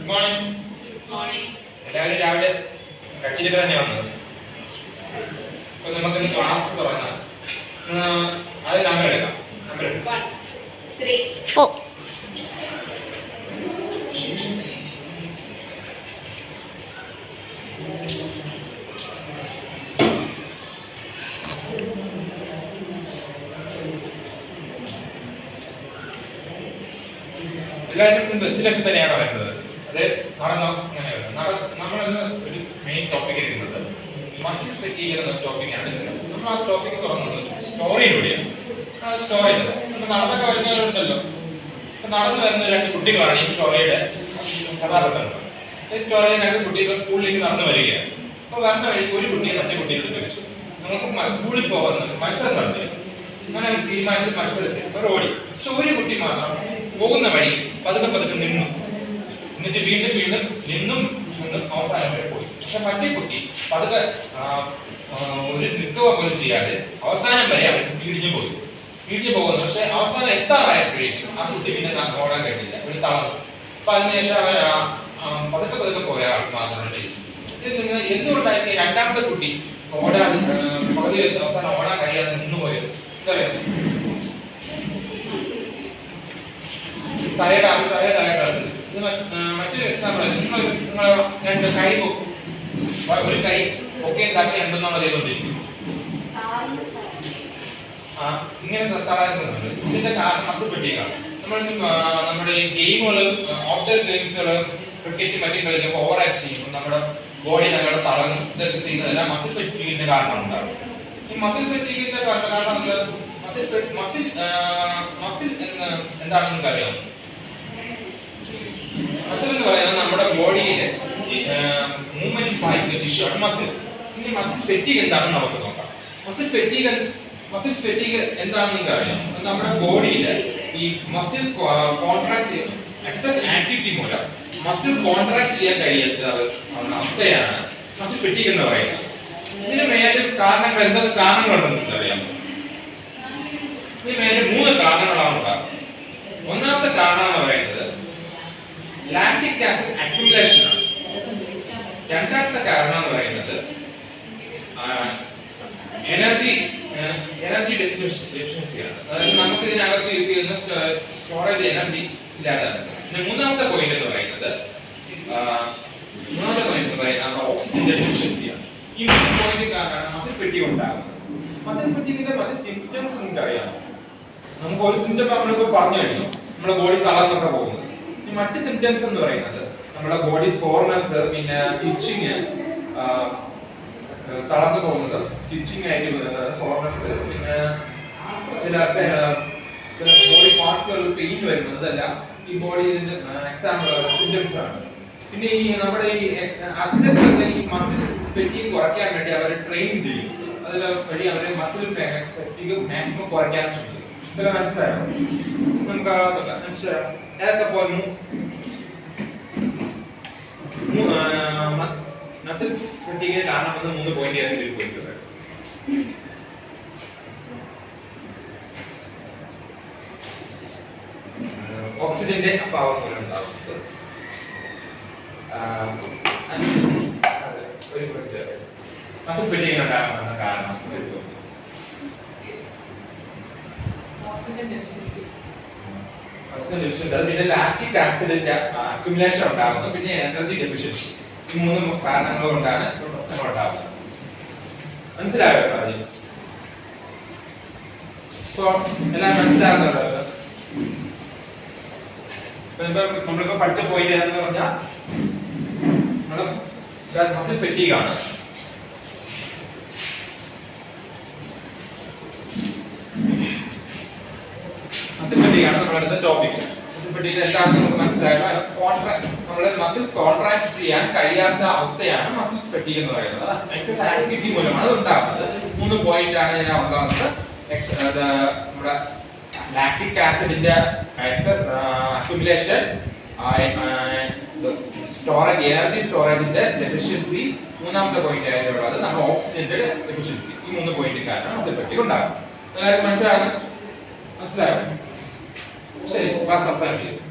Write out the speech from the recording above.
Good morning. എല്ലാവരും രാവിലെ കഴിച്ചിട്ട് തന്നെ വന്നത്. അപ്പൊ നമുക്ക് ക്ലാസ് തുടങ്ങാം. അത് നമ്പർ എടുക്കാം. നമ്പർ 1 3 4. എല്ലാവരും ബസ്സിലൊക്കെ തന്നെയാണോ വരുന്നത്? അത് നടന്നോ? അങ്ങനെ നമ്മളിന്ന് ഒരു മെയിൻ ടോപ്പിക് എടുക്കുന്നത് മസിൽ ഫെറ്റീഗ് എന്ന ടോപ്പിക്കാണ്. നമ്മൾ ആ ടോപ്പിക് തുറന്നത് സ്റ്റോറിയിലൂടെയാണ്. ആ സ്റ്റോറി നടന്നൊക്കെ വരുന്നവരുണ്ടല്ലോ. നടന്നു വരുന്ന രണ്ട് കുട്ടികളാണ് ഈ സ്റ്റോറിയുടെ കഥാപാത്രങ്ങൾ. ഈ സ്റ്റോറിയിൽ രണ്ട് കുട്ടികൾ സ്കൂളിലേക്ക് നടന്നു വരികയാണ്. അപ്പോൾ വരുന്ന വഴിക്ക് ഒരു കുട്ടിയെ മറ്റേ കുട്ടിയോട് ചോദിച്ചു, നമുക്ക് സ്കൂളിൽ പോകുന്ന മത്സരം നടത്തി. അങ്ങനെ അവർ തീരുമാനിച്ച് മത്സരത്തിൽ അവർ ഓടി. പക്ഷെ ഒരു കുട്ടി മാത്രം പോകുന്ന വഴി പതുക്കെ നിന്നു. എന്നിട്ട് വീണ്ടും നിന്നും അവസാനം വരെ പോയി. പക്ഷെ മറ്റേ കുട്ടി പതുക്കെ ഒരു നിൽക്കുക പോലും ചെയ്യാതെ അവസാനം വരെ അവർ വീടിഞ്ഞു പോകുന്നു. പക്ഷെ അവസാനം എത്താറായപ്പോഴേക്കും ആ കുട്ടി പിന്നെ ഓടാൻ കഴിഞ്ഞില്ല, ഒരു തളർന്നു. അപ്പൊ അതിനുശേഷം അവർ പതുക്കെ പോയ ആൾ മാത്രം ജയിച്ചു. എന്തുകൊണ്ടായിരിക്കും രണ്ടാമത്തെ കുട്ടി ഓടാൻ പകുതി വെച്ച് അവസാനം ഓടാൻ കഴിയാതെ നിന്നുപോയത്? ടയർഡായിട്ട് മറ്റൊരു എക്സാമ്പിൾ ആണ്. നിങ്ങൾ രണ്ട് കൈ പൊക്കും, ഒരു കൈ ഒക്കെ ഉണ്ടാക്കി രണ്ടെണ്ണം ചെയ്തുകൊണ്ടിരിക്കും. ഇങ്ങനെ തളരുന്നുണ്ട്. ഇതിന്റെ കാരണം മസിൽ ഫെറ്റീഗ് ആണ്. നമ്മുടെ ഗെയിമുകൾ, ഔട്ട്ഡോർ ഗെയിംസുകൾ, ക്രിക്കറ്റ് മറ്റും കളിക്കുമ്പോൾ ഓവർ ആക്ട് ചെയ്യുമ്പോൾ നമ്മുടെ ബോഡി നമ്മുടെ തളർന്നും ഇതൊക്കെ ചെയ്യുന്നതെല്ലാം മസിൽ ഫെറ്റീഗിന്റെ കാരണം ഉണ്ടാകും. ഈ മസിൽ ഫെറ്റീഗിന്റെ കാരണം മസിൽ എന്താണെന്ന് നിങ്ങൾക്ക് അറിയാം. മസിൽ എന്ന് പറയുന്നത് നമ്മുടെ ബോഡിയിലെ മൂവ്മെന്റ് സഹായിക്കുന്ന ടിഷ്യൂ ആണ് മസിൽ. ഇനി മസിൽ ഫെറ്റീഗ് എന്താണെന്ന് നമുക്ക് നോക്കാം. മസിൽ ഫെറ്റീഗ് എന്താണെന്ന് നിങ്ങൾക്ക് അറിയാം. നമ്മുടെ ബോഡിയിൽ ഈ മസിൽ കോൺട്രാക്ട് എക്സസ് ആക്ടിവിറ്റി മൂലം മസിൽ കോൺട്രാക്ട് ചെയ്യാൻ കഴിയാത്ത അവസ്ഥയാണ് മസിൽ ഫെറ്റീഗ് എന്ന് പറയുന്നത്. ഇതിന് മെയിൻ കാരണങ്ങൾ എന്തൊക്കെ കാരണങ്ങളുണ്ടെന്ന് നിങ്ങൾക്ക് അറിയാമോ? ഇതിന് മെയിൻ 3 കാരണങ്ങളാണ് ഉണ്ടാകുന്നത്. ഒന്നാമത്തെ കാരണം എന്ന് പറയുന്നത് ലാക്റ്റിക് ആസിഡ് അക്യുമുലേഷൻ ആണ്. രണ്ടാമത്തെ കാരണം എന്ന് പറയുന്നത് എനർജി ഡെഫിഷ്യൻസിയാണ്. അതായത് നമുക്ക് ഇതിനകത്ത് യൂസ് ചെയ്യുന്ന സ്റ്റോറേജ് എനർജി ഇല്ലാതാണ്. പിന്നെ മൂന്നാമത്തെ പോയിന്റ് എന്ന് പറയുന്നത് ഓക്സിജന്റെ ഡെഫിഷ്യൻസിയാണ്. ഈ 3 പോയിന്റ് കാരണമാണ് മസിൽ ഫെറ്റീഗ് ഉണ്ടാകുന്നത്. മസിൽ ഫെറ്റീഗിന്റെ മറ്റ് സിംപ്റ്റംസ് നിങ്ങൾക്ക് അറിയാമോ? നമുക്ക് ഒരു സിംപ്റ്റം നമ്മളിപ്പോൾ പറഞ്ഞു കഴിഞ്ഞു, നമ്മുടെ ബോഡി തളർന്നൊക്കെ പോകുന്നത്. ഈ മറ്റ് സിംപ്റ്റംസ് എന്ന് പറയുന്നത് നമ്മുടെ ബോഡി സോർനെസ്, പിന്നെ സ്റ്റിച്ചിങ്, തളർന്നു പോകുന്നത്, സ്റ്റിച്ചിങ് ആയിട്ട് വരുന്നത്, സോർനെസ്, പിന്നെ ചില ബോഡി പാർട്സുകളിൽ പെയിൻ വരുന്നത്, ഇതെല്ലാം ഈ ബോഡിയിൽ എക്സാമ്പിൾ സിംപ്റ്റംസ് ആണ്. പിന്നെ ഈ നമ്മുടെ ഈ അത്ലറ്റ്സ് ഈ മസിൽ ഫെറ്റീഗ് കുറയ്ക്കാൻ വേണ്ടി അവർ ട്രെയിൻ ചെയ്യും. അതിൽ വഴി അവർ മസിൽ ഫെറ്റീഗ് മാക്സിമം കുറയ്ക്കാൻ ശ്രമിക്കും. ഇതൊക്കെ മനസ്സിലായോ? നമുക്ക് മനസ്സിലായോ ഏതൊക്കെ പോയി മസിൽ ഫെറ്റീഗിന് കാരണം വന്ന് 3 പോയിന്റ് ഏതെങ്കിലും പോയിന്റ് ഓക്സിജന്റെ അഭാവം മൂലം ഉണ്ടാകുന്നത്, ഒരു മസിൽ ഫെറ്റീഗിന് ഉണ്ടാകുന്ന കാരണം പിന്നെ ലാക്റ്റിക് ആസിഡിന്റെ അക്യുമുലേഷൻ ഉണ്ടാകുന്നു, പിന്നെ എനർജി ഡെഫിഷ്യൻസി. ഈ 3 കാരണങ്ങൾ കൊണ്ടാണ് പ്രശ്നങ്ങൾ ഉണ്ടാകുന്നത്. മനസ്സിലായോ പറഞ്ഞു? എല്ലാം മനസ്സിലാകുന്നുണ്ടോ? നമ്മളിപ്പോ പഠിച്ച പോയിന്റ് എന്ന് പറഞ്ഞാൽ മസിൽ ഫെറ്റീഗ് ആണ്. മസിൽ ഫെറ്റീഗ് ആണ് നമ്മുടെ അടുത്ത ടോപ്പിക്. മസിൽ ഫെറ്റീഗ് എന്താണെന്ന് നമുക്ക് മനസ്സിലായല്ലോ. നമ്മുടെ മസിൽ കോൺട്രാക്ട് ചെയ്യാൻ കഴിയാത്ത അവസ്ഥയാണ് മസിൽ ഫെറ്റീഗ് എന്ന് പറയുന്നത്. എക്സസ് ആക്ടിവിറ്റി മൂലമാണ് അത് ഉണ്ടാകുന്നത്. 3 പോയിന്റ് ആണ് ഞാൻ ഉണ്ടാകുന്നത്. നമ്മുടെ ലാക്റ്റിക് ആസിഡിന്റെ എക്സസ് അക്യുമുലേഷൻ, സ്റ്റോറേജ് എനർജി സ്റ്റോറേജിന്റെ ഡെഫിഷ്യൻസി, മൂന്നാമത്തെ പോയിന്റ് ആയിട്ടുള്ളത് നമ്മുടെ ഓക്സിജന്റെ ഡെഫിഷ്യൻസി. ഈ 3 പോയിന്റ് കാരണം മസിൽ ഫെറ്റീഗ് ഉണ്ടാകും. എല്ലാവർക്കും മനസ്സിലായോ? ശരി, ക്ലാസ് അവസാനിപ്പിക്കും.